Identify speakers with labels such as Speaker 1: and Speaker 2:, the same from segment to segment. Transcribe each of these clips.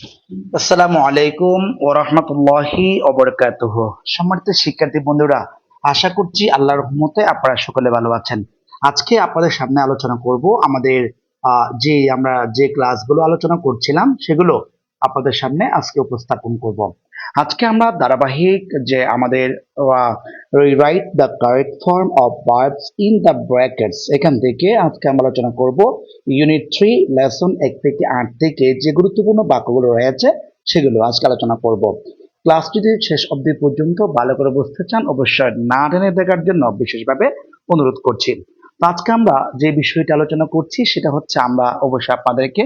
Speaker 1: আসসালামু আলাইকুম ওয়া রাহমাতুল্লাহি ওয়া বারাকাতুহু। সম্মানিত শিক্ষার্থী বন্ধুরা, আশা করছি আল্লাহর রহমতে আপনারা সকলে ভালো আছেন। আজকে আপনাদের সামনে আলোচনা করব আমাদের আমরা যে ক্লাসগুলো আলোচনা করছিলাম সেগুলো আপনাদের সামনে আজকে উপস্থাপন করব। আজকে আমরা ধারাবাহিক যে আমাদের write the correct form of verbs in the brackets এখান থেকে আজকে আমরা আলোচনা করব ইউনিট 3 লেসন 1 থেকে 8 থেকে যে গুরুত্বপূর্ণ বাক্যগুলো রয়েছে সেগুলো আজকে আলোচনা করব। ক্লাস যদি শেষ অবধি পর্যন্ত ভালো করে বুঝতে চান অবশ্যই না টেনে দেখার জন্য বিশেষভাবে অনুরোধ করছি। তো আজকে আমরা যে বিষয়টি আলোচনা করছি সেটা হচ্ছে আমরা অবশ্যই আপনাদেরকে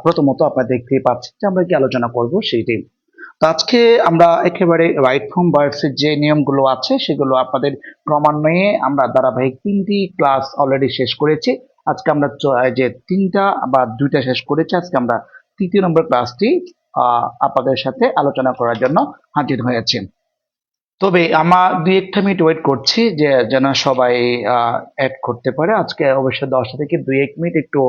Speaker 1: প্রথমত আপনারা দেখতেই পাচ্ছেন যে আমরা কি আলোচনা করব সেইটি। তো আজকে আমরা একেবারে রাইট ফর্ম ভার্বস এর যে নিয়মগুলো আছে সেগুলো আপনাদের ক্রমান্বয়ে আমরা ধারাবাহিক 3টি ক্লাস অলরেডি শেষ করেছি। আজকে আমরা যে 3টা বা 2টা শেষ করেছি, আজকে আমরা 3য় নম্বর ক্লাসটি আপনাদের সাথে আলোচনা করার জন্য হাজির হয়েছি। তবে আমরা 2-1 মিনিট ওয়েট করছি যে যেন সবাই অ্যাড করতে পারে। আজকে অবশ্যই 10টা থেকে 2-1 মিনিট একটু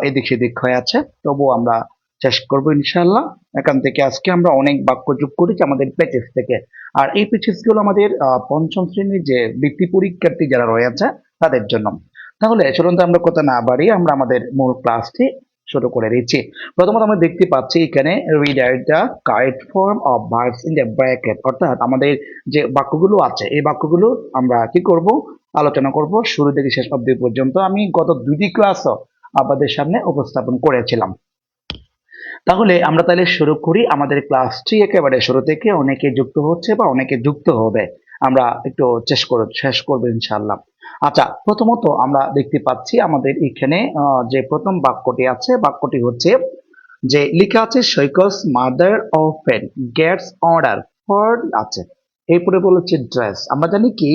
Speaker 1: এদিক সেদিক হয়ে আছে, তবুও আমরা চেষ্টা করবো ইনশাল্লাহ। এখান থেকে আজকে আমরা অনেক বাক্য যোগ করেছি আমাদের পেজেস থেকে। আর এই পেজেস গুলো আমাদের পঞ্চম শ্রেণীর যে বৃত্তি পরীক্ষার্থী যারা রয়েছে তাদের জন্য। তাহলে চলুন তো আমরা কথা না বাড়িয়ে আমরা আমাদের মূল ক্লাসটি শুরু করে দিচ্ছি। প্রথমত আমরা দেখতে পাচ্ছি এখানে read the correct form of verbs in the bracket, অর্থাৎ আমাদের যে বাক্যগুলো আছে এই বাক্যগুলো আমরা কি করব, আলোচনা করব শুরু থেকে শেষ অবধি পর্যন্ত। আমি গত 2টি ক্লাসও আপনাদের সামনে উপস্থাপন করেছিলাম। তাহলে আমরা তাহলে শুরু করি আমাদের ক্লাসটি একেবারে শুরু থেকে। অনেকে যুক্ত হচ্ছে বা অনেকে যুক্ত হবে, আমরা একটু শেষ করবো ইনশাআল্লাহ। আচ্ছা, প্রথমত আমরা দেখতে পাচ্ছি আমাদের এখানে যে প্রথম বাক্যটি আছে, বাক্যটি হচ্ছে যে লেখা আছে সৈকস mother often gets order for আছে, এরপরে বলেছে ড্রেস। আমরা জানি কি,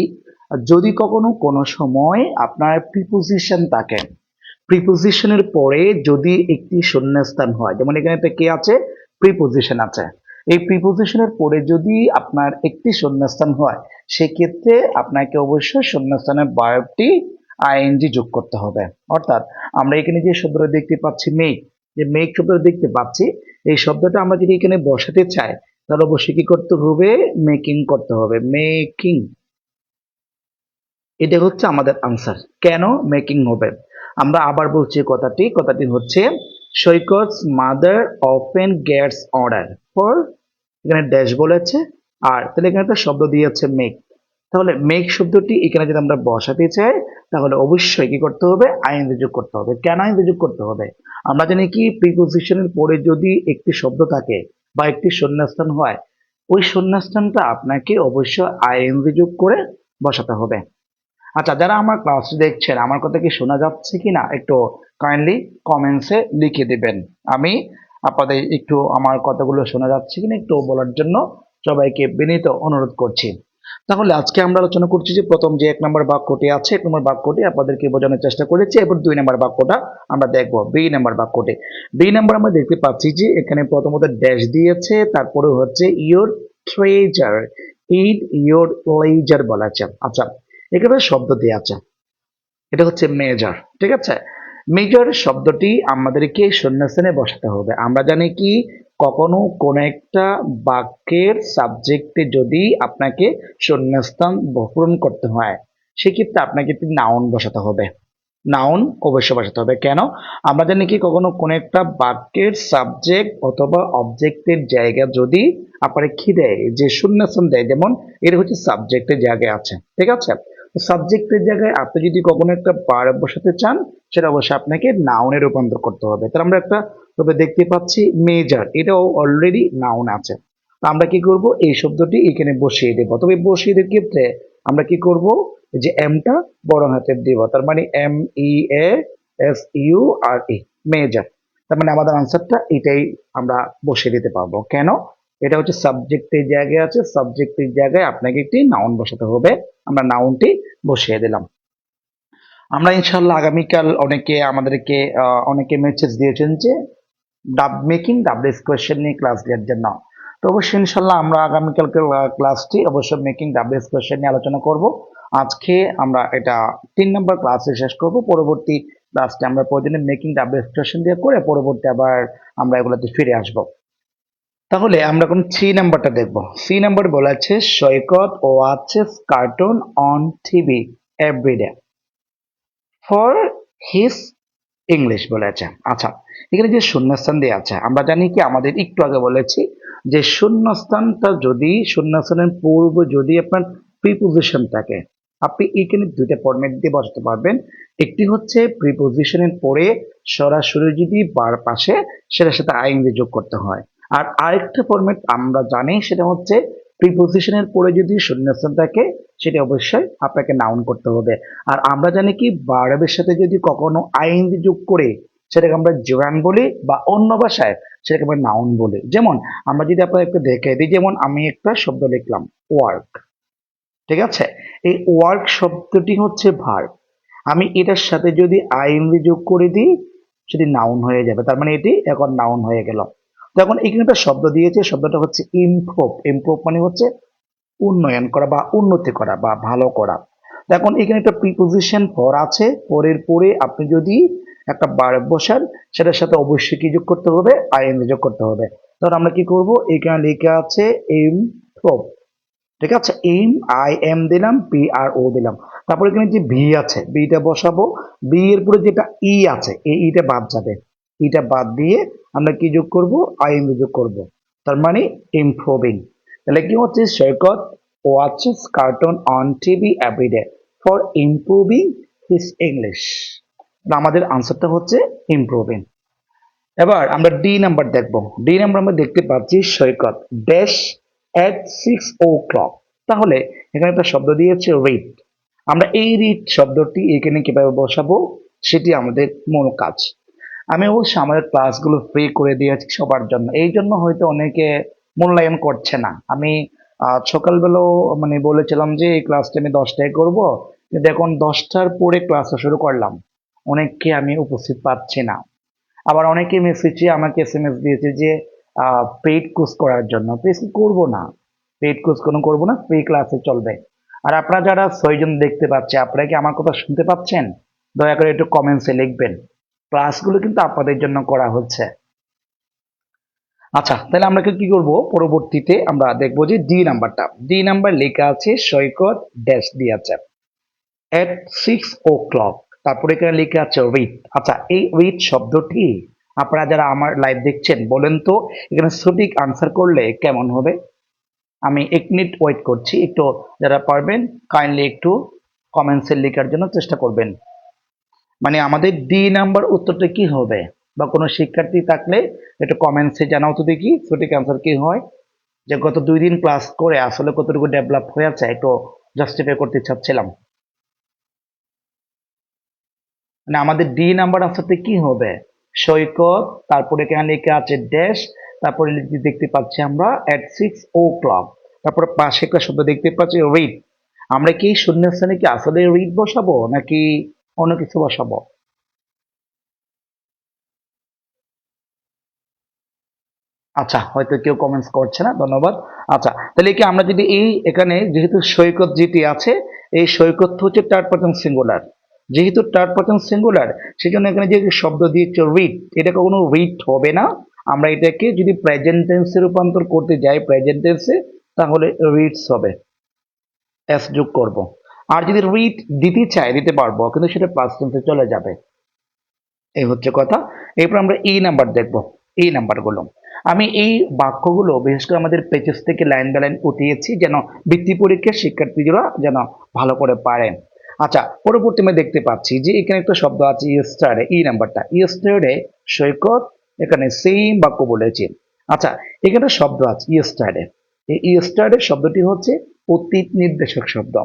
Speaker 1: যদি কখনো কোনো সময় আপনার প্রিপোজিশন থাকে, প্রিপোজিশনের পরে যদি একটি শূন্যস্থান হয়, যেমন এখানে তো কে আছে, প্রিপোজিশন আছে, এই প্রিপোজিশনের পরে যদি আপনার একটি শূন্যস্থান হয় সেক্ষেত্রে আপনাকে অবশ্যই শূন্যস্থানের ভার্বটি আইএনজি যোগ করতে হবে। অর্থাৎ আমরা এখানে যে শব্দটা দেখতে পাচ্ছি মেক, যে মেক শব্দটা দেখতে পাচ্ছি, এই শব্দটা আমরা যদি এখানে বসাতে চাই তাহলে অবশ্যই কি করতে হবে, মেকিং করতে হবে, মেকিং। এটা হচ্ছে আমাদের আনসার। কেন মেকিং হবে, আমরা আবার বলছি কথাটি, কথাটি হচ্ছে সৈকতস mother often gets order for, এখানে ড্যাশ বলেছে আর তাহলে এখানে একটা শব্দ দিয়েছে মেক। তাহলে মেক শব্দটি এখানে যদি আমরা বসাতে চাই তাহলে অবশ্যই কি করতে হবে, আইএনজি যোগ করতে হবে। কেন আইএনজি যোগ করতে হবে, আমরা জানি কি প্রিপোজিশনের পরে যদি একটি শব্দ থাকে বা একটি শূন্যস্থান হয়, ওই শূন্যস্থানটা আপনাকে অবশ্যই আইএনজি যোগ করে বসাতে হবে। আচ্ছা, যারা আমার ক্লাসটি দেখছেন আমার কথা কি শোনা যাচ্ছে কিনা একটু কাইন্ডলি কমেন্টসে লিখে দিবেন। আমি আপনাদের একটু আমার কথাগুলো শোনা যাচ্ছে কিনা একটু বলার জন্য সবাইকে বিনীত অনুরোধ করছি। তাহলে আজকে আমরা আলোচনা করছি যে প্রথম যে 1 নম্বর বাক্যটি আছে, 1 নম্বর বাক্যটি আপনাদেরকে বোঝানোর চেষ্টা করেছি। এবার 2 নম্বর বাক্যটা আমরা দেখব, বি নম্বর বাক্যটি। বি নম্বর আমরা দেখতে পাচ্ছি যে এখানে প্রথমত ড্যাশ দিয়েছে, তারপরে হচ্ছে your treasure, it your leisure বলা আছে। আচ্ছা, এখানে শব্দ দেওয়া আছে, এটা হচ্ছে মেজর, ঠিক আছে। মেজর শব্দটি আমাদেরকে শূন্যস্থানে বসাতে হবে। আমরা জানি কি, কখনো কোন একটা বাক্যের সাবজেক্টে যদি আপনাকে শূন্যস্থান পূরণ করতে হয় সেক্ষেত্রে আপনাকে একটি নাউন বসাতে হবে, নাউন অবশ্যই বসাতে হবে। কেন, আমরা জানি কি কখনো কোন একটা বাক্যের সাবজেক্ট অথবা অবজেক্টের জায়গা যদি আপনার কি দেয়, যে শূন্যস্থান দেয়, যেমন এটা হচ্ছে সাবজেক্টের জায়গায় আছে, ঠিক আছে। সাবজেক্টের জায়গায় আপনি যদি কখনো একটা ভার্ব বসাতে চান সেটা অবশ্যই আপনাকে নাউনে রূপান্তর করতে হবে। তাহলে আমরা একটা তবে দেখতে পাচ্ছি মেজর, এটাও অলরেডি নাউন আছে। তো আমরা কি করব, এই শব্দটি এখানে বসিয়ে দেবো। তবে বসিয়ে দেওয়ার ক্ষেত্রে আমরা কি করব, যে এমটা বড় হাতের দিব, তার মানে MEASURE, মেজর। তার মানে আমাদের আনসারটা এটাই আমরা বসিয়ে দিতে পারবো। কেন, এটা হচ্ছে সাবজেক্টের জায়গায় আছে, সাবজেক্টের জায়গায় আপনাকে একটি নাউন বসাতে হবে। আমরা নাউনটি বসিয়ে দিলাম। আমরা ইনশাল্লাহ আগামীকাল অনেকে আমাদেরকে অনেকে মেসেজ দিয়েছেন যে মেকিং ডাব্লিউএস কোয়েশ্চেন নিয়ে ক্লাস দেওয়ার জন্য। তো অবশ্যই ইনশাল্লাহ আমরা আগামীকালকে ক্লাসটি অবশ্যই মেকিং ডাব্লিউএস কোয়েশ্চেন নিয়ে আলোচনা করব। আজকে আমরা এটা 3 নম্বর ক্লাসে শেষ করব। পরবর্তী ক্লাসটি আমরা প্রয়োজনে মেকিং ডাব্লিউএস কোয়েশ্চেন দিয়ে করে পরবর্তী আবার আমরা এগুলোতে ফিরে আসব। তাহলে আমরা এখন সি নাম্বারটা দেখব। সি নাম্বার বলা আছে Saikat watches cartoon on TV every day for his English বলে আছে। আচ্ছা, এখানে যে শূন্যস্থান দেওয়া আছে, আমরা জানি কি আমাদের একটু আগে বলেছি যে শূন্যস্থানটা যদি শূন্যস্থানের পূর্বে যদি আপনার প্রিপোজিশন থাকে, আপনি এখানে দুইটা ফরম্যাট দিয়ে বসাতে পারবেন। একটি হচ্ছে প্রিপোজিশনের পরে সরাসরি যদি বার পাশে সেটার সাথে আইএনজি যোগ করতে হয়, আর আরেকটা ফরম্যাট আমরা জানি সেটা হচ্ছে প্রিপোজিশনের পরে যদি শূন্যস্থান থাকে সেটা অবশ্যই আপনাকে নাউন করতে হবে। আর আমরা জানি কি ভার্বের সাথে যদি কখনো আইএনজি যোগ করে সেটাকে আমরা জুরান বলি, বা অন্য ভাষায় সেটাকে আমরা নাউন বলি। যেমন আমরা যদি আপনাদেরকে দেখে দিই, যেমন আমি একটা শব্দ লিখলাম ওয়ার্ক, ঠিক আছে? এই ওয়ার্ক শব্দটি হচ্ছে ভার্ব, আমি এটার সাথে যদি আইএনজি যোগ করে দিই সেটি নাউন হয়ে যাবে, তার মানে এটি এখন নাউন হয়ে গেল। তখন এখানে একটা শব্দ দিয়েছে, শব্দটা হচ্ছে ইমপ্রুভ। ইমপ্রুভ মানে হচ্ছে উন্নয়ন করা বা উন্নতি করা বা ভালো করা। এখন এখানে একটা প্রিপোজিশন ফর আছে, ফরের পরে আপনি যদি একটা ভার্ব বসান সেটার সাথে অবশ্যই কি যোগ করতে হবে, আইএনজি যোগ করতে হবে। ধর আমরা কি করব, এখানে লেখা আছে ইমপ্রুভ, ঠিক আছে? এম আই এম দিলাম, পি আর ও দিলাম, তারপর এখানে যে ভি আছে বিটা বসাবো, বি এর পরে যেটা ই আছে এই ইটা বাদ যাবে, ইটা বাদ দিয়ে আমরা কি যোগ করব, আইএনজি যোগ করব, তার মানে ইমপ্রুভিং। তাহলে কি হচ্ছে, Saikat watches cartoon on TV every day for improving his English. আমাদের আনসারটা হচ্ছে ইমপ্রুভিং। এবার আমরা ডি নাম্বার দেখব। ডি নাম্বার আমরা দেখতে পাচ্ছি সৈকত ড্যাশ এট 6 o'clock। তাহলে এখানে একটা শব্দ দিয়েছে রিড। আমরা এই রিড শব্দটি এখানে কিভাবে বসাবো সেটি আমাদের মূল কাজ। আমি অবশ্য আমাদের ক্লাসগুলো ফ্রি করে দিয়েছি সবার জন্য, এই জন্য হয়তো অনেকে মূল্যায়ন করছে না। আমি সকালবেলাও মানে বলেছিলাম যে এই ক্লাসটা আমি 10টায় করবো, কিন্তু এখন 10টার পরে ক্লাসটা শুরু করলাম, অনেককে আমি উপস্থিত পাচ্ছি না। আবার অনেকে মেসেজে আমাকে এসএমএস দিয়েছে যে পেইড কোর্স করার জন্য। পেইড করবো না, পেইড কোর্স কোনো করবো না, ফ্রি ক্লাসে চলবে। আর আপনারা যারা 6 জন দেখতে পাচ্ছে, আপনারা কি আমার কথা শুনতে পাচ্ছেন? দয়া করে একটু কমেন্টসে লিখবেন। ক্লাসগুলো কিন্তু আপনাদের জন্য করা হচ্ছে। আচ্ছা, তাহলে আমরা কি করব, পরবর্তীতে আমরা দেখবো যে ডি নাম্বারটা। ডি নাম্বার লেখা আছে সৈকত ড্যাশ দিয়ে আছে এট 6 o'clock, তারপরে এখানে লেখা আছে রিড। আচ্ছা, এই রিড শব্দটি আপনারা যারা আমার লাইভ দেখছেন বলেন তো এখানে সঠিক আনসার করলে কেমন হবে? আমি 1 মিনিট ওয়েট করছি, একটু যারা পারবেন কাইন্ডলি একটু কমেন্টসে লেখার জন্য চেষ্টা করবেন। মানে আমাদের ডি নাম্বার উত্তরটা কি হবে, বা কোনো শিক্ষার্থী থাকলে একটু কমেন্টসে জানাও তো দেখি সঠিক আনসার কি হয়। যে গত 2 দিন ক্লাস করে আসলে কতটুকু ডেভেলপ হয়েছে একটু জাস্টিফাই করতে চাচ্ছিলাম। মানে আমাদের ডি নাম্বার আনসারটা কি হবে? সৈকত, তারপরে এখানে লেখা আছে ড্যাশ, তারপরে দেখতে পাচ্ছি আমরা এট 6 o'clock, তারপরে পাশে একটা শব্দ দেখতে পাচ্ছি রিড। আমরা কি শূন্যস্থানে কি আসলে রিড বসাবো নাকি অন্য কিছু বসাবো? আচ্ছা, হয়তো কেউ কমেন্টস করছে না, ধন্যবাদ। আচ্ছা, তাহলে কি আমরা যদি এই এখানে যেহেতু সৈকত যেটি আছে, এই সৈকত হচ্ছে থার্ড পারসন সিঙ্গুলার, যেহেতু থার্ড পারসন সিঙ্গুলার সেজন্য এখানে যে শব্দ দিয়েছে রিড, এটা কখনো রিড হবে না। আমরা এটাকে যদি প্রেজেন্ট টেন্সে রূপান্তর করতে যাই প্রেজেন্ট টেন্সে, তাহলে রিডস হবে, এস যোগ করব। আর যদি রিড দিতে চাই দিতে পারবো, কিন্তু সেটা পাস্ট টেন্সে চলে যাবে। এই হচ্ছে কথা। এরপর আমরা এই নাম্বার দেখব। এই নাম্বারগুলো আমি এই বাক্যগুলো বিশেষ করে আমাদের পেজেস থেকে লাইন বাই লাইন উঠিয়েছি, যেন বৃত্তি পরীক্ষার শিক্ষার্থীরা যেন ভালো করে পারেন। আচ্ছা, পরবর্তী আমি দেখতে পাচ্ছি যে এখানে একটা শব্দ আছে ইয়েস্টারডে, এই নাম্বারটা ইয়েস্টারডে সৈকত এখানে সেম বাক্য বলেছি। আচ্ছা, এখানে শব্দ আছে ইয়েস্টারডে। এই ইয়েস্টারডে শব্দটি হচ্ছে অতীত নির্দেশক শব্দ।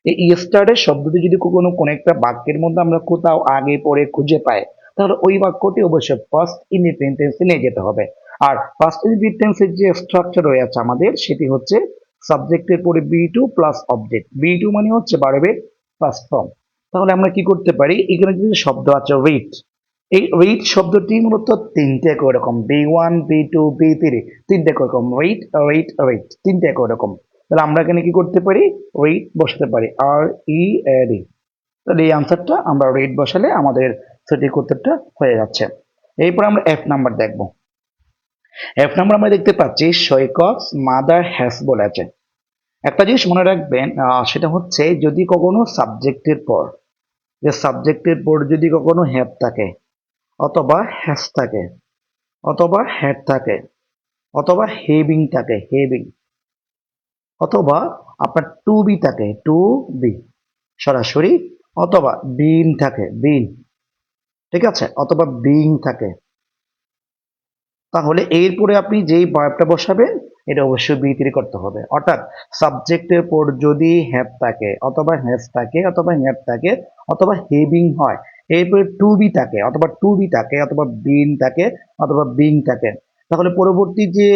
Speaker 1: এই ইয়েস্টারডে শব্দটি যদি কোনো একটা বাক্যের মধ্যে আমরা কোথাও আগে পরে খুঁজে পাই, তাহলে ওই বাক্যটি অবশ্যই ফার্স্ট ইনডিপেন্ডেন্ট টেন্সে নিয়ে যেতে হবে। আর ফার্স্ট ইনডিপেন্ডেন্ট টেন্সের যে স্ট্রাকচার রয়েছে আমাদের, সেটি হচ্ছে সাবজেক্টের পরে V two plus object. V two মানে হচ্ছে ভার্বের ফার্স্ট ফর্ম। তাহলে আমরা কি করতে পারি, এখানে যদি শব্দ আছে রিড, এই রিড শব্দটি মূলত তিনটে একই রকম, বি1 বি2 বি3, তিনটে একই রকম, রিড রিড রিড, তিনটে একই রকম। তাহলে আমরা এখানে কি করতে পারি, রিড বসাতে পারি, আর ই এডি। তাহলে এই আনসারটা আমরা রিড বসালে আমাদের সঠিক উত্তরটা হয়ে যাচ্ছে। এরপর আমরা এফ নাম্বার দেখব। এফ নাম্বার আমরা দেখতে পাচ্ছি সৈকত মাদার হ্যাজ বলেছে। একটা জিনিস মনে রাখবেন, সেটা হচ্ছে যদি কখনো সাবজেক্টের পর, যে সাবজেক্টের পর যদি কখনো হ্যাভ থাকে অথবা হ্যাজ থাকে অথবা হ্যাড থাকে অথবা হেভিং থাকে হেভিং, অথবা আপনার টু বি থাকে টু বি সরাসরি, অথবা বিন থাকে বিন, ঠিক আছে, অথবা বিং থাকে, তাহলে এরপরে আপনি যেই ভার্বটা বসাবেন এটা অবশ্যই বি থ্রি করতে হবে। অর্থাৎ সাবজেক্টের পর যদি হ্যাভ থাকে অথবা হ্যাজ থাকে অথবা হ্যাভ থাকে অথবা হেভিং হয়, এরপরে টু বি থাকে অথবা টু বি থাকে অথবা বিন থাকে অথবা বিং থাকে, তাহলে পরবর্তী যে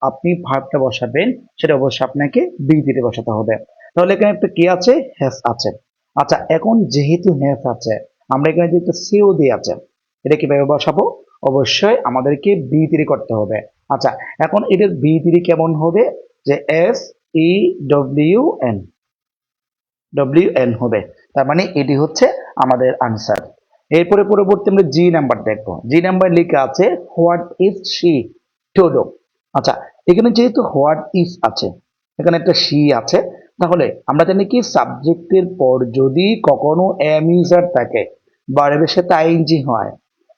Speaker 1: আপনি ভার্বটা বসাবেন সেটা অবশ্যই আপনাকে বি থ্রি বসাতে হবে। তাহলে এখানে একটা কি আছে, হ্যাজ আছে। আচ্ছা, এখন যেহেতু হ্যাজ আছে, আমরা এখানে যেহেতু সিও দিয়ে আছে, এটা কিভাবে বসাবো, অবশ্যই আমাদেরকে বি থ্রি করতে হবে। আচ্ছা, এখন এটার বি থ্রি কেমন হবে, যে এস ই ডব্লিউ এন হবে, তার মানে এটি হচ্ছে আমাদের আনসার। এরপরে পরবর্তী আমরা জি নাম্বার দেখবো। জি নাম্বার লেখা আছে what is she to do. আচ্ছা, এখানে যেহেতু হোয়াট ইজ আছে, এখানে একটা শি আছে, তাহলে আমরা জানি কি সাবজেক্টের পর যদি কখনো এম ইজার থাকে, ভার্বের সাথে আইএনজি হয়,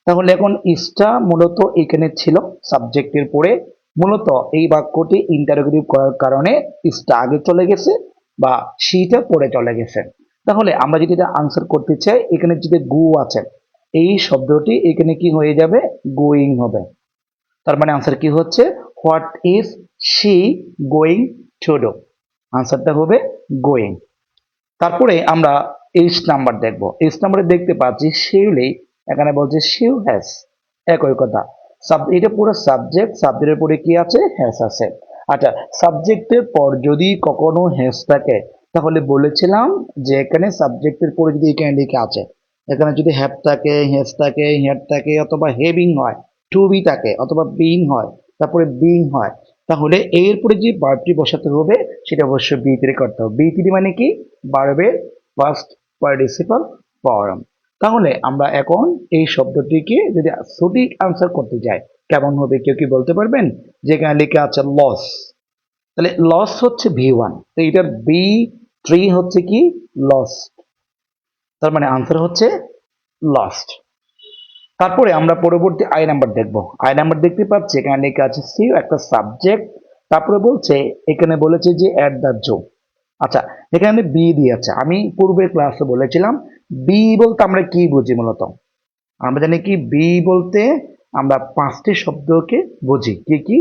Speaker 1: তাহলে এখন ইসটা মূলত এখানে ছিল সাবজেক্টের পরে, মূলত এই বাক্যটি ইন্টারোগেটিভ করার কারণে ইসটা আগে চলে গেছে বা সিটা পরে চলে গেছে। তাহলে আমরা যদি এটা আনসার করতে চাই, এখানে যদি গো আছে, এই শব্দটি এখানে কি হয়ে যাবে, গোয়িং হবে। তার মানে আনসার কি হচ্ছে, what is she going to do, আনসারটা হবে গোয়িং। তারপরে আমরা এইচ নাম্বার দেখব। এইচ নাম্বারে দেখতে পাচ্ছি শিউলি, এখানে বলছে শিউ হ্যাজ, একই কথা। এটা পুরো সাবজেক্ট, সাবজেক্টের পরে কি আছে, হ্যাজ আছে। আচ্ছা, সাবজেক্টের পর যদি কখনো হ্যাজ থাকে, তাহলে বলেছিলাম যে এখানে সাবজেক্টের পরে যদি এখানে লিখে আছে, এখানে যদি হ্যাভ থাকে, হ্যাজ থাকে, হ্যাড থাকে অথবা হেভিং হয়, টু বি থাকে অথবা বিং হয়, তারপরে বিং হয়, তাহলে এরপরে যে ভার্বটি বসাতে হবে সেটা অবশ্যই বি থ্রি করতে হবে। বি থ্রি মানে কি, ভার্বের ফার্স্ট পার্টিসিপাল ফর্ম। তাহলে আমরা এখন এই শব্দটিকে যদি সঠিক আনসার করতে যাই কেমন হবে, কেউ কি বলতে পারবেন? যেখানে লেখা আছে লস, তাহলে লস হচ্ছে ভি ওয়ান, তো এটার বি থ্রি হচ্ছে কি, লস্ট, তার মানে আনসার হচ্ছে লস্ট। তারপরে আমরা পরবর্তী আই নাম্বার দেখব। আই নাম্বার দেখতে পাচ্ছি এখানে লেখা আছে সিও, একটা সাবজেক্ট, তারপরে বলছে, এখানে বলেছে যে অ্যাট দ্য জো। আচ্ছা, এখানে বি দিয়েছে, আমি পূর্বের ক্লাসে বলেছিলাম বি বলতে আমরা কি বুঝি, মূলত আমরা জানি কি বি বলতে আমরা পাঁচটি শব্দকে বুঝি, কি কি,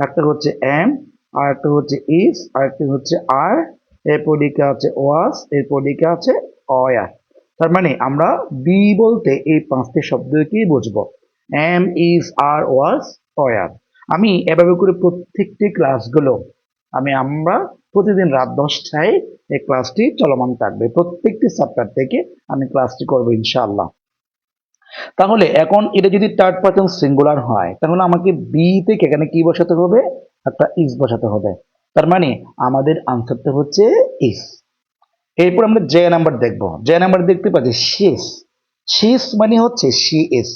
Speaker 1: একটা হচ্ছে এম, আর একটা হচ্ছে ইস, আর একটা হচ্ছে আর, এরপর দিকে আছে ওয়াস, এরপর দিকে আছে অয়ার। তার মানে আমরা বি বলতে এই পাঁচটি শব্দকেই বুঝবো, এম, ইস, আর, ওয়াস, অয়ার। আমি এভাবে করে প্রত্যেকটি ক্লাসগুলো আমরা প্রতিদিন রাত 10টায় এই ক্লাসটি চলমান থাকবে, প্রত্যেকটি চ্যাপ্টার থেকে আমি ক্লাসটি করবো ইনশাআল্লাহ। তাহলে এখন এটা যদি থার্ড পারসন সিঙ্গুলার হয়, তাহলে আমাকে বি থেকে এখানে কি বসাতে হবে, একটা ইস বসাতে হবে। তার মানে আমাদের আনসারটা হচ্ছে ইস। এরপর আমরা জে নাম্বার দেখব। জে নাম্বার দেখতে পাচ্ছি শিস। শিস মানে হচ্ছে শি ইস,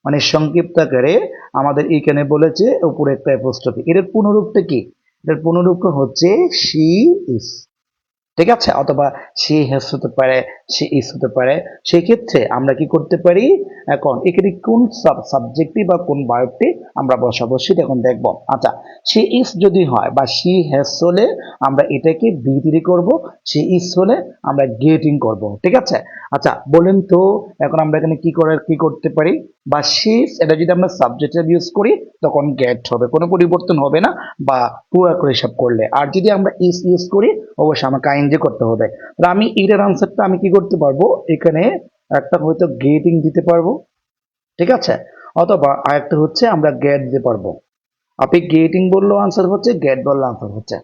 Speaker 1: মানে সংক্ষিপ্ত আকারে আমাদের এখানে বলেছে উপরে একটা অ্যাপোস্ট্রফি, এর পুনরূপটা কি, এর পুনরূপটা হচ্ছে শি ইস, ঠিক আছে, অথবা সে হ্যাজ হতে পারে, সে ইজ হতে পারে। সেক্ষেত্রে আমরা কি করতে পারি, এখন এখানে কোন সাবজেক্টটি বা কোন ভার্বটি আমরা বসাবো সেটা এখন দেখবো। আচ্ছা, সে ইজ যদি হয় বা সি হ্যাজ হলে আমরা এটাকে বি থ্রি করবো, সে ইজ হলে আমরা গেটিং করব, ঠিক আছে। আচ্ছা, বলেন তো এখন আমরা এখানে কি করতে পারি, বা শিস এটা যদি আমরা সাবজেক্ট ইউজ করি তখন গেট হবে, কোনো পরিবর্তন হবে না বা পুরো করে হিসাব করলে। আর যদি আমরা ইজ ইউজ করি অবশ্যই আমাকে আইএনজি করতে হবে। তাহলে আমি এটার আনসারটা আমি কি করতে পারবো, এখানে একটা হয়তো গেটিং দিতে পারবো, ঠিক আছে, অথবা আরেকটা হচ্ছে আমরা গেট দিতে পারবো। আপনি গেটিং বললেও আনসার হচ্ছে, গেট বললে আনসার হচ্ছে।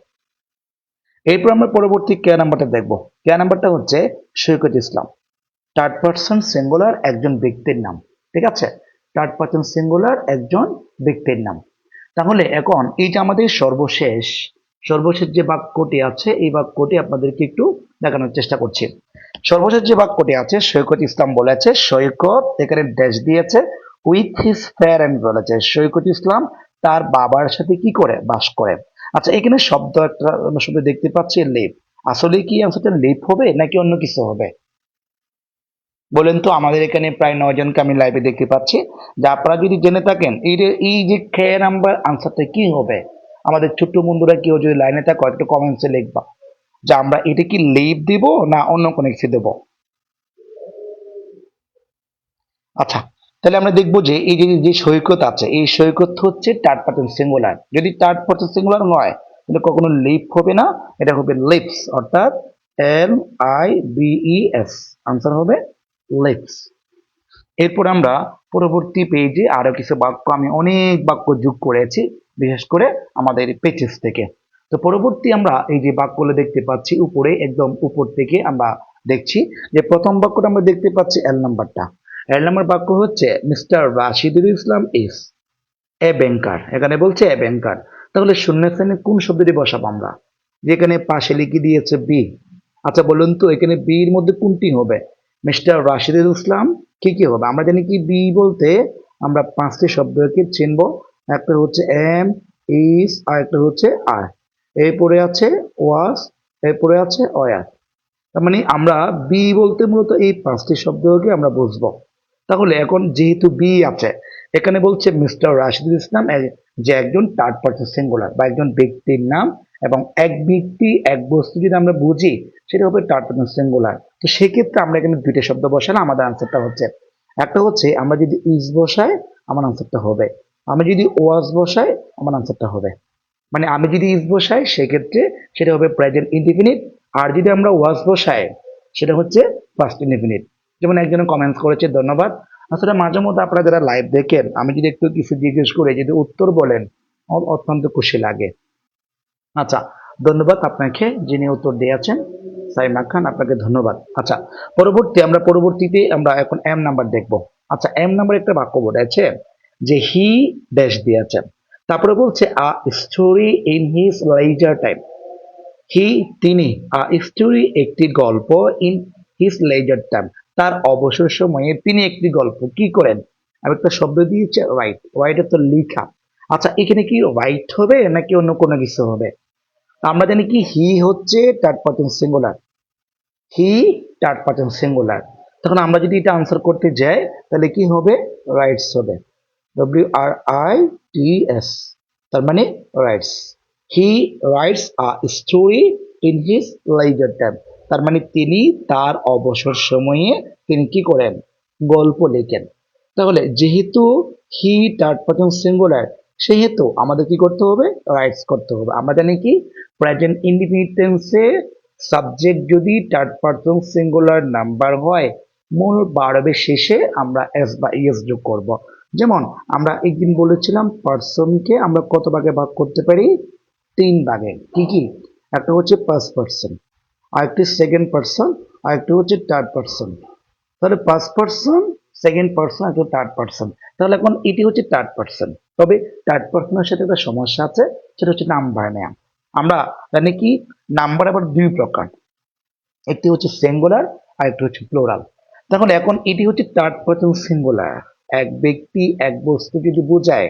Speaker 1: এরপর আমরা পরবর্তী কে নাম্বারটা দেখবো। কে নাম্বারটা হচ্ছে সৈকত ইসলাম, থার্ড পারসন সিঙ্গুলার একজন ব্যক্তির নাম, ঠিক আছে, থার্ড পারসন সিঙ্গুলার একজন ব্যক্তির নাম। তাহলে এখন এইটা আমাদের সর্বশেষ সর্বশেষ যে বাক্যটি আছে, এই বাক্যটি আপনাদেরকে একটু দেখানোর চেষ্টা করছি। সর্বশেষ যে বাক্যটি আছে, সৈকত ইসলাম বলেছে, সৈকত এখানে ড্যাশ দিয়েছে, উইথ হিজ প্যারেন্ট বলেছে, সৈকত ইসলাম তার বাবার সাথে কি করে বাস করে। আচ্ছা, এখানে শব্দ একটা আমরা শব্দ দেখতে পাচ্ছি লিভ। আসলে কি আনসারটা লিভ হবে নাকি অন্য কিছু হবে বলেন তো? আমাদের এখানে প্রায় 9 জনকে আমি লাইভে দেখতে পাচ্ছি। যা আপনারা যদি জেনে থাকেন এই যে খেয়ে নাম্বার আনসারটা কি হবে, আমাদের ছোট্ট বন্ধুরা কেউ যদি লাইনে থাকো একটু কমেন্টসে লিখবা যে আমরা এটা কি লিভ দিব না অন্য কোনো কিছু দেবো। আচ্ছা, তাহলে আমরা দেখবো যে এই যে যে সৈকত আছে, এই সৈকত হচ্ছে থার্ড পারসন সিঙ্গুলার। যদি থার্ড পারসন সিঙ্গুলার হয় তাহলে কখনো লিভ হবে না, এটা হবে লিপস, অর্থাৎ LIVES। আনসার হবে লিপস। এরপর আমরা পরবর্তী পেজে আরো কিছু বাক্য, আমি অনেক বাক্য যোগ করেছি বিশেষ করে আমাদের পেজেস থেকে। তো পরবর্তী আমরা এই যে বাক্যগুলো দেখতে পাচ্ছি উপরে একদম উপর থেকে আমরা দেখছি যে প্রথম বাক্যটা আমরা দেখতে পাচ্ছি এল নাম্বারটা। এল নাম্বার বাক্য হচ্ছে মিস্টার রাশিদুল ইসলাম ইস এ ব্যাংকার। এখানে বলছে এ ব্যাংকার, তাহলে শূন্যস্থানে কোন শব্দটি বসাবো আমরা? যেখানে পাশে লিখে দিয়েছে বি। আচ্ছা বলুন তো এখানে বি এর মধ্যে কোনটি হবে? মিস্টার রাশিদুল ইসলাম কি কি হবে? আমরা জানি কি বি বলতে আমরা 5টি শব্দকে চিনব। একটা হচ্ছে এম, ইস, আর একটা হচ্ছে আর। এরপরে আছে ওয়াস, এরপরে আছে ওয়ার। তার মানে আমরা বি বলতে মূলত এই 5টি শব্দকে আমরা বুঝবো। তাহলে এখন যেহেতু বি আছে, এখানে বলছে মিস্টার রাশিদুল ইসলাম যে একজন থার্ড পারসন সিঙ্গুলার বা একজন ব্যক্তির নাম, এবং এক ব্যক্তি এক বস্তু যদি আমরা বুঝি সেটা হবে থার্ড পারসন সিঙ্গুলার। তো সেক্ষেত্রে আমরা এখানে দুইটা শব্দ বসালে আমাদের আনসারটা হচ্ছে, একটা হচ্ছে আমরা যদি ইজ বসাই আমার আনসারটা হবে, আমি যদি ওয়াজ বসাই আমার আনসারটা হবে। মানে আমি যদি ইজ বসাই সেক্ষেত্রে সেটা হবে প্রেজেন্ট ইনডিফিনিট, আর যদি আমরা ওয়াজ বসাই সেটা হচ্ছে পাস্ট ইনডিফিনিট। যেমন একজনে কমেন্টস করেছে, ধন্যবাদ। আসলে মাঝে মধ্যে আপনারা যারা লাইভ দেখেন আমি যদি একটু কিছু জিজ্ঞেস করে যদি উত্তর বলেন আমার অত্যন্ত খুশি লাগে। আচ্ছা, ধন্যবাদ আপনাকে যিনি উত্তর দিয়েছেন, সাইমা খান, আপনাকে ধন্যবাদ। আচ্ছা, পরবর্তীতে আমরা এখন এম নাম্বার দেখব। আচ্ছা, এম নাম্বার একটা বাক্য বলেছে যে হি ড্যাশ দিয়েছে, তারপরে বলছে a story in his leisure time. He তিনি, আ স্টোরি একটি গল্প, ইন হিজ লেজার টাইম তার অবসর সময়ে তিনি একটি গল্প কি করেন। আমি একটা শব্দ দিয়েছি রাইট, রাইট তো লেখা। আচ্ছা, এখানে কি রাইট হবে নাকি অন্য কোনো কিছু হবে? আমরা জানি কি হি হচ্ছে third person singular, he third person singular. তখন আমরা যদি এটা আনসার করতে যাই তাহলে কি হবে? রাইটস হবে, WRITS, তার মানে rights. He writes a story in his leisure time, তার মানে তিনি তার অবসর সময়ে তিনি কি করেন? গল্প লেখেন। তাহলে যেহেতু হি থার্ড পারসন সিঙ্গুলার সেহেতু আমাদের কি করতে হবে? রাইটস করতে হবে। আমরা জানি কি প্রেজেন্ট ইনডিফিনিট টেন্সে সাবজেক্ট যদি থার্ড পারসন সিঙ্গুলার নাম্বার হয় মূল ভার্বের শেষে আমরা এস বা ইএস যোগ করব। যেমন আমরা একদিন বলেছিলাম পার্সনকে আমরা কত ভাগে ভাগ করতে পারি? 3 ভাগে। কি কি? একটা হচ্ছে ফার্স্ট পার্সন, আরেকটি সেকেন্ড পার্সন, আরেকটি হচ্ছে থার্ড পার্সন। তাহলে ফার্স্ট পার্সন, সেকেন্ড পার্সন, একটা থার্ড পার্সন। তাহলে এখন এটি হচ্ছে থার্ড পার্সন, তবে থার্ড পার্সনের সাথে একটা সমস্যা আছে, সেটা হচ্ছে নাম্বার নেয়া। আমরা জানি কি নাম্বার আবার 2 প্রকার, একটি হচ্ছে সিঙ্গুলার আর একটি হচ্ছে প্লোরাল। তাহলে এখন এটি হচ্ছে থার্ড পারসন সিঙ্গুলার, এক ব্যক্তি এক বস্তু যদি বোঝায়,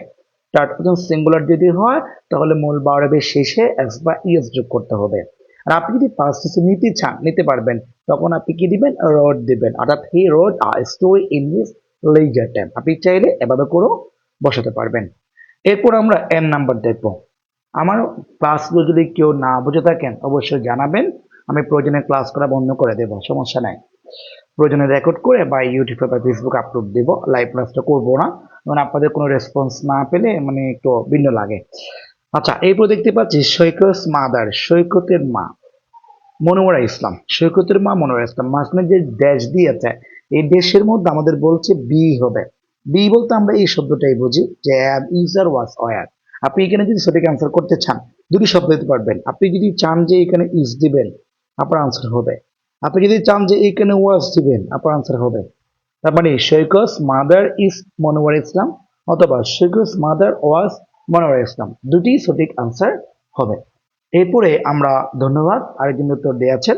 Speaker 1: থার্ড পারসন সিঙ্গুলার যদি হয় তাহলে মূল ভার্বের শেষে এস বা ইএস যোগ করতে হবে। আর আপনি যদি পাস্ট টেন্সে নিতে চান নিতে পারবেন, তখন আপনি কি দিবেন? রোড দিবেন, অর্থাৎ he wrote a story in his leisure time. আপনি চাইলে এভাবে করেও বসাতে পারবেন। এরপর আমরা এন নাম্বার দেখব। আমার ক্লাসগুলো যদি কেউ না বুঝে থাকেন অবশ্যই জানাবেন, আমি প্রয়োজনে ক্লাস করা বন্ধ করে দেব, সমস্যা নাই। প্রয়োজনে রেকর্ড করে বা ইউটিউবে বা ফেসবুক আপলোড দেব, লাইভ ক্লাসটা করবো না, মানে আপনাদের কোনো রেসপন্স না পেলে মানে একটু ভিন্ন লাগে। আচ্ছা, এরপর দেখতে পাচ্ছি সৈকত মাদার, সৈকতের মা মনোয়ারা ইসলাম, সৈকতের মা মনোয়ারা ইসলাম। মাঝখানে যে ড্যাশ দিয়েছে এই দেশের মধ্যে আমাদের বলছে বি হবে। বি বলতে আমরা এই শব্দটাই বুঝি যে ইউজার ওয়াজ অয়ার। আপনি এখানে যদি সঠিক অ্যান্সার করতে চান দুটি শব্দ দিতে পারবেন। আপনি যদি চান যে এখানে ইজ দিবেন আপনার আনসার হবে, আপনি যদি চান যে এখানে ওয়াজ দিবেন আপনার আনসার হবে। তার মানে সৈকত মাদার ইজ মনোয়ারা ইসলাম অথবা সৈকত মাদার ওয়াজ মনোয়ারা ইসলাম, দুটি সঠিক আনসার হবে। এরপরে আমরা ধন্যবাদ আরেকজন উত্তর দিয়েছেন।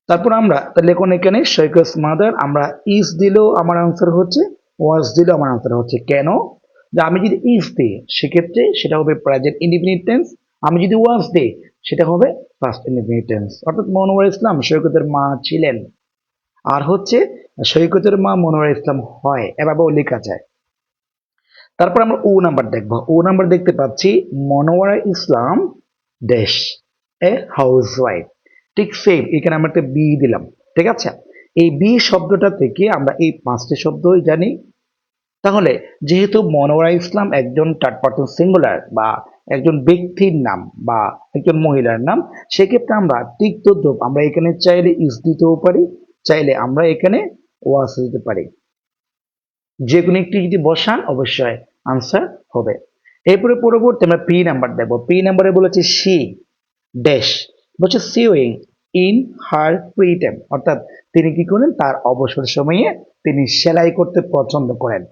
Speaker 1: তারপর আমরা লেখন এখানে সৈকত মাদার, আমরা ইজ দিলেও আমার আনসার হচ্ছে, ওয়াজ দিলেও আমার আনসার হচ্ছে। কেন? যে আমি যদি ইজ দিই সেক্ষেত্রে সেটা হবে প্রেজেন্ট ইনডিফিনিট টেন্স, আমি যদি ওয়াজ দিই সেটা হবে পাস্ট ইনডিফিনিট টেন্স। অর্থাৎ মনোয়ার ইসলাম সৈকতের মা ছিলেন, আর হচ্ছে সৈকতের মা মনোয়ার ইসলাম হয়, এভাবেও লেখা যায়। তারপর আমরা ও নাম্বার দেখবো। ও নাম্বার দেখতে পাচ্ছি মনোয়ারা ইসলাম ড্যাশ এ হাউস ওয়াইফ। ঠিক সেম, এখানে আমরা একটা বি দিলাম। ঠিক আছে, এই বি শব্দটা থেকে আমরা এই পাঁচটি শব্দই জানি। তাহলে যেহেতু মনোয়ারা ইসলাম একজন থার্ড পারসন সিঙ্গুলার বা একজন ব্যক্তির নাম বা একজন মহিলার নাম, সেক্ষেত্রে আমরা ঠিক তদ্রূপ আমরা এখানে চাইলে ইস দিতেও পারি, চাইলে আমরা এখানে ওয়াস দিতে পারি। যে কোনো একটি যদি বসান অবশ্যই আনসার হবে। এরপরে পরবর্তী আমরা পি নাম্বার দেখবো। পি নাম্বারে বলেছে সি ড্যাশ, বলছে sewing in her free time, অর্থাৎ তিনি কি করেন তার অবসর সময়ে তিনি সেলাই করতে পছন্দ করেন।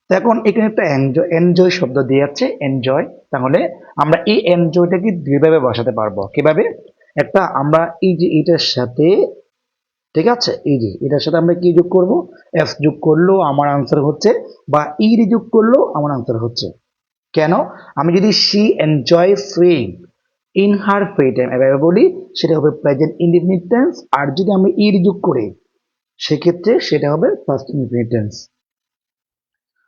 Speaker 1: তো এখন এখানে একটা এনজয় এনজয় শব্দ দিয়ে আছে এনজয়, তাহলে আমরা এই এনজয়টাকে দুইভাবে বসাতে পারবো। কিভাবে? একটা আমরা এই যে এটার সাথে, ঠিক আছে, এই যে এটার সাথে আমরা কি যোগ করব, এফ যোগ করলেও আমার আনসার হচ্ছে, বা ইডি যোগ করলেও আমার আনসার হচ্ছে। কেন? আমি যদি she enjoy free in her free time এভাবে বলি সেটা হবে প্রেজেন্ট ইনডিফিনিট টেন্স, আর যদি আমি ইডি যোগ করি সেক্ষেত্রে সেটা হবে ফার্স্ট ইনডিফিনিট টেন্স।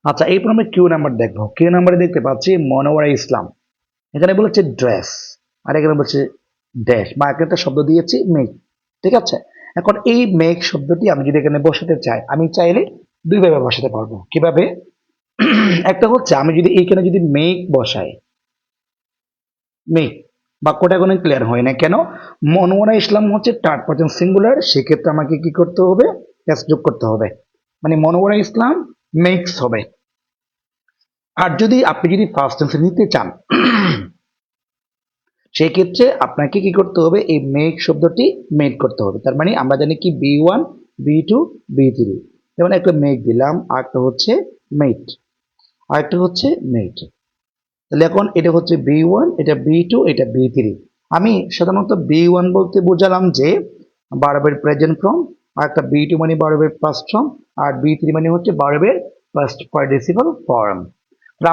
Speaker 1: আচ্ছা, এরপর আমরা কিউ নাম্বার দেখবো। কিউ নাম্বারে দেখতে পাচ্ছি মনোয়ারা ইসলাম, এখানে বলেছে ড্রেস, আর এখানে বলছে ড্যাশ, বা একটা শব্দ দিয়েছি মেক। ঠিক আছে, এখন এই মেক শব্দটি আমি যদি এখানে বসাতে চাই, আমি চাইলে দুইভাবে বসাতে পারবো। কিভাবে? একটা হচ্ছে আমি যদি এইখানে যদি মেক বসাই, মেক বাক্যটা কোনো ক্লিয়ার হয় না কেন? মনোয়ারা ইসলাম হচ্ছে থার্ড পারসন সিঙ্গুলার, সেক্ষেত্রে আমাকে কি করতে হবে, এস যোগ করতে হবে, মানে মনোয়ারা ইসলাম মেক্স হবে। আর যদি আপনি যদি ফার্স্ট টেন্সে নিতে চান সেই ক্ষেত্রে আপনাকে কি করতে হবে, এই মেক শব্দটি মেড করতে হবে। তার মানে আমরা জানি কি বি1 বি2 বি3, যেমন একটা মেক দিলাম, আরেকটা হচ্ছে মেড, আরেকটা হচ্ছে মেড। তাহলে এখন এটা হচ্ছে বি1, এটা বি2, এটা বি3। আমি সাধারণত বি1 বলতে বোঝালাম যে ভার্বের প্রেজেন্ট ফর্ম, আর একটা বি2 মানে ভার্বের পাস্ট ফর্ম, আর বি3 মানে হচ্ছে ভার্বের পাস্ট পার্টিসিপল ফর্ম।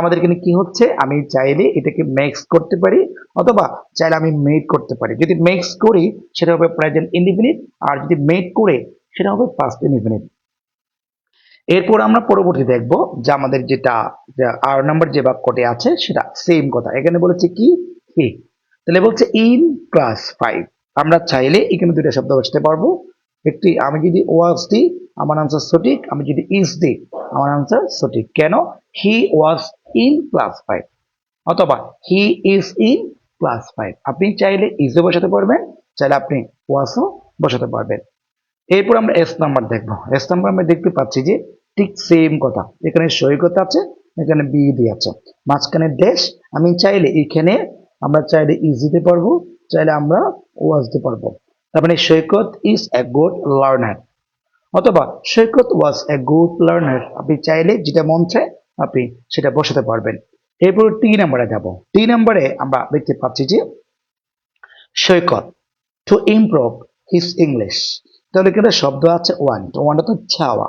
Speaker 1: আমাদের এখানে কি হচ্ছে, আমি চাইলে এটাকে মেক্স করতে পারি অথবা চাইলে আমি মেড করতে পারি। যদি মেক্স করি সেটা হবে প্রেজেন্ট ইনডিফিনিট, আর যদি মেড করে সেটা হবে পাস্ট ইনডিফিনিট। এরপর আমরা পরবর্তী দেখব যে আমাদের যেটা আর নাম্বার যে বাক্যটি আছে সেটা সেম কথা, এখানে বলেছে কি হি, তাহলে বলছে ইন ক্লাস 5। আমরা চাইলে এখানে দুইটা শব্দ বসাতে পারবো। একটি আমি যদি ওয়াজ দিই আমার আনসার সঠিক, আমি যদি ইজ দিই আমার আনসার সঠিক। কেন? হি ওয়াজ ইন ক্লাস 5 অথবা হি ইজ ইন ক্লাস 5। আপনি চাইলে ইজও বসাতে পারবেন, চাইলে আপনি ওয়াজও বসাতে পারবেন। এরপর আমরা এস নাম্বার দেখবো। এস নাম্বার আমরা দেখতে পাচ্ছি যে ঠিক সেম কথা, এখানে সৈকত আছে, এখানে বি দিয়ে আছে, মাঝখানে ড্যাশ। আমি চাইলে এখানে আমরা চাইলে ইজ দিতে পারবো, চাইলে আমরা ওয়াজ দিতে পারবো। তার মানে সৈকত ইজ এ গুড লার্নার অথবা সৈকত ওয়াজ এ গুড লার্নার। আপনি চাইলে যেটা মন চায় আপনি সেটা বসাতে পারবেন। এরপর টি নাম্বারে যাব। টি নাম্বারে আমরা দেখতে পাচ্ছি যে সৈকত টু ইমপ্রুভ হিজ ইংলিশ, তাহলে এখানে শব্দ আছে ওয়ান্ট, ওয়ান্ট তো চাওয়া।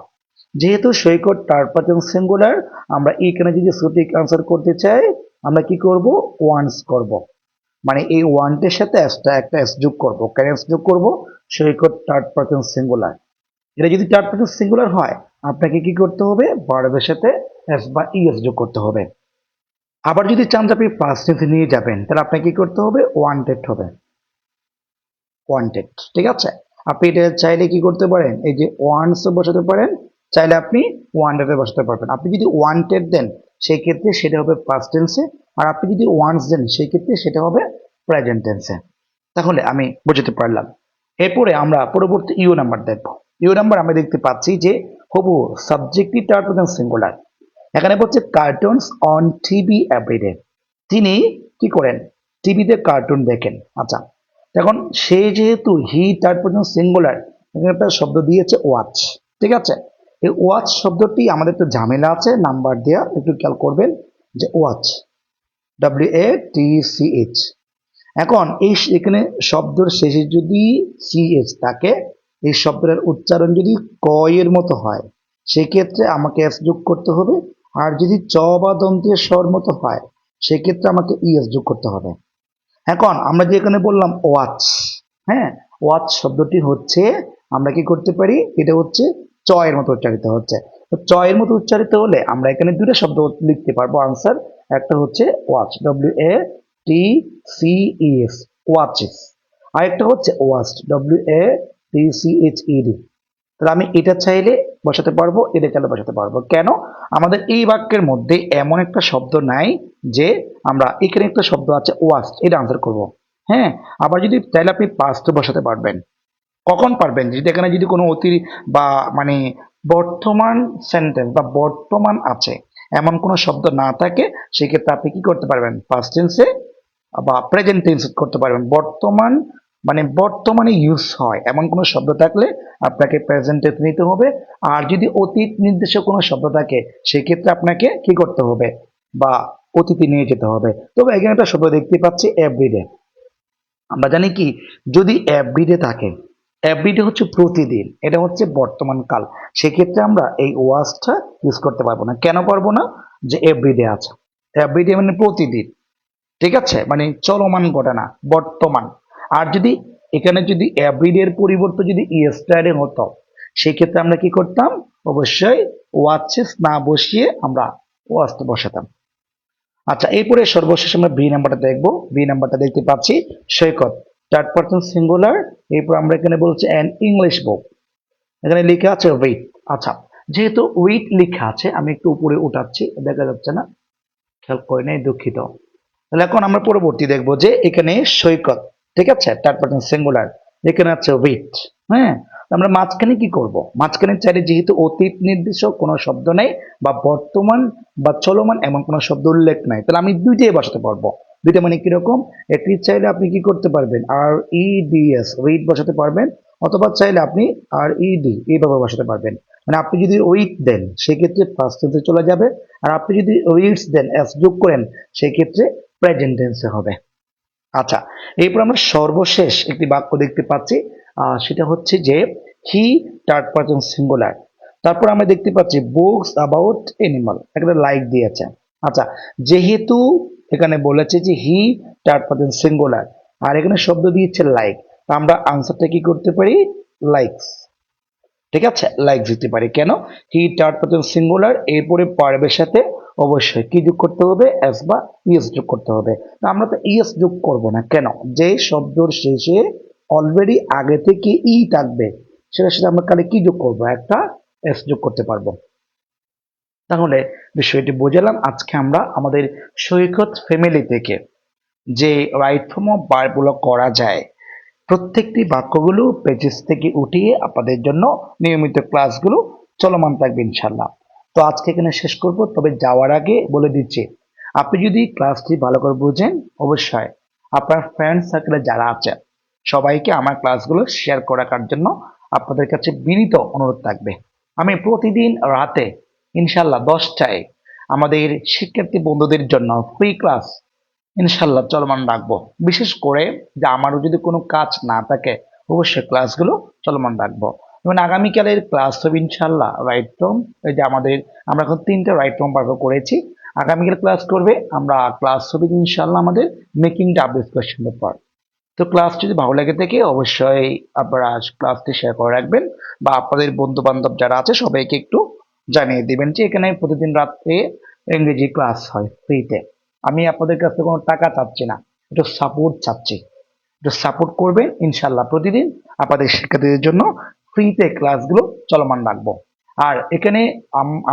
Speaker 1: যেহেতু সৈকত থার্ড পারসন সিঙ্গুলার, আমরা এখানে যদি সঠিক আনসার করতে চাই আমরা কি করব, ওয়ান্টস করব। মানে এই ওয়ান্টের সাথে এসটা একটা এস যোগ করব। কেন এস যোগ করব? সৈকত থার্ড পারসন সিঙ্গুলার, এটা যদি থার্ড পারসন সিঙ্গুলার হয় আপনাকে কি করতে হবে, ভার্বের সাথে এস বা ইএস যোগ করতে হবে। আবার যদি চান যে আপনি ফার্স্ট টেন্সে নিয়ে যাবেন তাহলে আপনাকে কি করতে হবে, ওয়ান্টেড হবে, ওয়ান্টেড। ঠিক আছে, আপনি এটা চাইলে কি করতে পারেন, এই যে ওয়ান্টস বসাতে পারেন, চাইলে আপনি ওয়ান্টেড বসাতে পারবেন। আপনি যদি ওয়ান্টেড দেন সেই ক্ষেত্রে সেটা হবে পাস্ট টেন্সে, আর আপনি যদি ওয়ান্টস দেন সেই ক্ষেত্রে সেটা হবে প্রেজেন্ট টেন্সে। তাহলে আমি বুঝতে পারলাম। এরপরে আমরা পরবর্তী ইউ নাম্বার দেখব। ইউ নাম্বার আমরা দেখতে পাচ্ছি যে হবু সাবজেক্টিভ থার্ড পারসন সিঙ্গুলার, এখানে বলছে কার্টুনস অন টিভি এভরিডে। তিনি কি করেন, টিভিতে কার্টুন দেখেন। আচ্ছা, এখন সে যেহেতু হি থার্ড পারসন সিঙ্গুলার, এখানে একটা শব্দ দিয়েছে ওয়াচ। ঠিক আছে, এই ওয়াচ শব্দটি আমাদের একটু ঝামেলা আছে নাম্বার দেওয়া, একটু খেয়াল করবেন যে ওয়াচ WATCH। এখন এই এখানে শব্দের শেষে যদি CH থাকে, এই শব্দের উচ্চারণ যদি ক এর মতো হয় সেক্ষেত্রে আমাকে এস যোগ করতে হবে, আর যদি চ বা দন্তীয় স্বর মতো হয় সেক্ষেত্রে আমাকে ইএস যোগ করতে হবে। এখন আমরা যে এখানে বললাম ওয়াচ, হ্যাঁ, ওয়াচ শব্দটি হচ্ছে, আমরা কি করতে পারি, এটা হচ্ছে চ এর মতো উচ্চারিত হচ্ছে। তো চ এর মতো উচ্চারিত হলে আমরা এখানে দুটো শব্দ লিখতে পারবো আনসার। একটা হচ্ছে ওয়াচ, WATCES, ওয়াচেস। আর একটা হচ্ছে ওয়াস্ট, WATCHED। তাহলে আমি এটা চাইলে বসাতে পারবো, এটা চাইলে বসাতে পারবো। কেন? আমাদের এই বাক্যের মধ্যে এমন একটা শব্দ নাই যে আমরা এখানে একটা শব্দ আছে ওয়াস্ট, এটা আনসার করব। হ্যাঁ, আবার যদি চাইলে আপনি পাস্ট বসাতে পারবেন। কখন পারবেন? যদি এখানে যদি কোনো অতি বা মানে বর্তমান সেন্টেন্স বা বর্তমান আছে এমন কোনো শব্দ না থাকে, সেক্ষেত্রে আপনি কি করতে পারবেন? পাস্ট টেন্সে বা প্রেজেন্ট টেন্স করতে পারবেন। বর্তমান মানে বর্তমানে ইউজ হয় এমন কোনো শব্দ থাকলে আপনাকে প্রেজেন্ট টেন্স নিতে হবে। আর যদি অতীত নির্দেশক কোনো শব্দ থাকে সেক্ষেত্রে আপনাকে কি করতে হবে, বা অতীতে নিয়ে যেতে হবে। তবে এখানে একটা শব্দ দেখতে পাচ্ছি এভরিডে। আমরা জানি কি, যদি এভরিডে থাকে, এভরিডে হচ্ছে প্রতিদিন, এটা হচ্ছে বর্তমান কাল, সেক্ষেত্রে আমরা এই ওয়ার্ডটা ইউজ করতে পারবো না। কেন পারবো না? যে এভরিডে আছে, এভরিডে মানে প্রতিদিন, ঠিক আছে, মানে চলমান ঘটনা, বর্তমান। আর যদি এখানে যদি এভরিডে এর পরিবর্তে যদি ইয়েস্টারডে হতো সেক্ষেত্রে আমরা কি করতাম? অবশ্যই ওয়াচেস না বসিয়ে আমরা ওয়াচ বসাতাম। আচ্ছা, এরপরে সর্বশেষ আমরা বি নাম্বারটা দেখবো। বি নাম্বারটা দেখতে পাচ্ছি সৈকত, থার্ড পারসন সিঙ্গুলার। এরপর আমরা এখানে বলছি অ্যান ইংলিশ বুক, এখানে লেখা আছে উইথ। আচ্ছা, যেহেতু উইথ লেখা আছে আমি একটু উপরে উঠাচ্ছি, দেখা যাচ্ছে না, খেয়াল করে নেই, দুঃখিত। তাহলে এখন আমরা পরবর্তী দেখবো যে এখানে সৈকত, ঠিক আছে, থার্ড পারসন সিঙ্গুলার, এখানে আছে উইথ। হ্যাঁ, আমরা মাঝখানে কি করব? মাঝখানে চাইলে যেহেতু অতীত নির্দেশক কোনো শব্দ নেই বা বর্তমান বা চলমান এমন কোনো শব্দ উল্লেখ নাই, তাহলে আমি দুইটাই বসাতে পারবো। দুইটা মানে কিরকম? একটি চাইলে আপনি কি করতে পারবেন, REDS, রিড বসাতে পারবেন, অথবা চাইলে আপনি RED এইভাবে বসাতে পারবেন। মানে আপনি যদি উইথ দেন সেক্ষেত্রে ফার্স্ট টেন্সে চলে যাবে, আর আপনি যদি রিডস দেন, এস যোগ করেন, সেক্ষেত্রে প্রেজেন্ট টেন্সে হবে। আচ্ছা, এরপর আমরা সর্বশেষ একটি বাক্য দেখতে পাচ্ছি, সেটা হচ্ছে যে হি, থার্ড পারসন সিঙ্গুলার। তারপর আমরা দেখতে পাচ্ছি বুকস অ্যাবাউট এনিমাল, একটা লাইক দিয়েছে। আচ্ছা, যেহেতু এখানে বলেছে যে হি, থার্ড পারসন সিঙ্গুলার, আর এখানে শব্দ দিয়েছে লাইক, আমরা আনসারটা কি করতে পারি? লাইকস, ঠিক আছে, লাইক দিতে পারি। কেন? হি, থার্ড পারসন সিঙ্গুলার, এরপরে পারবের সাথে অবশ্যই কি যোগ করতে হবে? এস বা ইএস যোগ করতে হবে। আমরা তো ইএস যোগ করব না। কেন? যে শব্দর শেষে অলরেডি আগে থেকে ই থাকবে সেটার সাথে আমরা খালি কি যোগ করব? একটা এস যোগ করতে পারবো। তাহলে বিষয়টি বুঝলাম। আজকে আমরা আমাদের সৈকত ফ্যামিলি থেকে যে রাইট ফর্ম অফ ভার্বগুলো করা যায় প্রত্যেকটি বাক্যগুলো পেজেস থেকে উঠিয়ে আপনাদের জন্য নিয়মিত ক্লাসগুলো চলমান থাকবে ইনশাল্লাহ। তো আজকে এখানে শেষ করব, তবে যাওয়ার আগে বলে দিচ্ছি, আপনি যদি ক্লাসটি ভালো করে বুঝেন অবশ্যই আপনার ফ্রেন্ড সার্কেলে যারা আছে সবাইকে আমার ক্লাসগুলো শেয়ার করে রাখার জন্য আপনাদের কাছে বিনীত অনুরোধ থাকবে। আমি প্রতিদিন রাতে ইনশাল্লাহ 10টায় আমাদের শিক্ষার্থী বন্ধুদের জন্য ফ্রি ক্লাস ইনশাল্লাহ চলমান রাখবো। বিশেষ করে যে আমারও যদি কোনো কাজ না থাকে অবশ্যই ক্লাসগুলো চলমান রাখবো। এবং আগামীকালের ক্লাস হবে ইনশাল্লাহ রাইট ফর্ম। এই যে আমরা এখন 3টে রাইট ফর্ম বার করেছি, আগামীকাল ক্লাস করবে, আমরা ক্লাস হবে ইনশাল্লাহ আমাদের মেকিং ডাব্লিউএস কোয়েশ্চেন পেপার। তো ক্লাস যদি ভালো লাগে থাকে অবশ্যই আপনারা ক্লাসটি শেয়ার করে রাখবেন, বা আপনাদের বন্ধু বান্ধব যারা আছে সবাইকে একটু জানিয়ে দিবেন যে এখানে প্রতিদিন রাত্রে ইংরেজি ক্লাস হয় ফ্রিতে। আমি আপনাদের কাছ থেকে কোনো টাকা চাচ্ছি না, একটু সাপোর্ট চাচ্ছি, একটু সাপোর্ট করবেন ইনশাল্লাহ। প্রতিদিন আপনাদের শিক্ষার্থীদের জন্য ফ্রিতে ক্লাসগুলো চলমান রাখবো। আর এখানে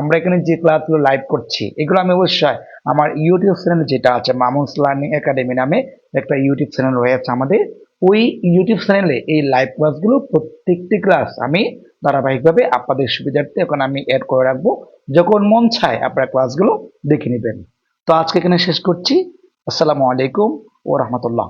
Speaker 1: আমরা এখানে যে ক্লাসগুলো লাইভ করছি এগুলো আমি অবশ্যই আমার ইউটিউব চ্যানেল যেটা আছে মামুনস লার্নিং একাডেমি নামে একটা ইউটিউব চ্যানেল রয়েছে আমাদের, ওই ইউটিউব চ্যানেলে এই লাইভ ক্লাসগুলো প্রত্যেকটি ক্লাস আমি ধারাবাহিকভাবে আপনাদের সুবিধার্থে এখন আমি অ্যাড করে রাখবো। যখন মন চায় আপনারা ক্লাসগুলো দেখে নেবেন। তো আজকে এখানে শেষ করছি। আসসালামু আলাইকুম ও রহমতুল্লাহ।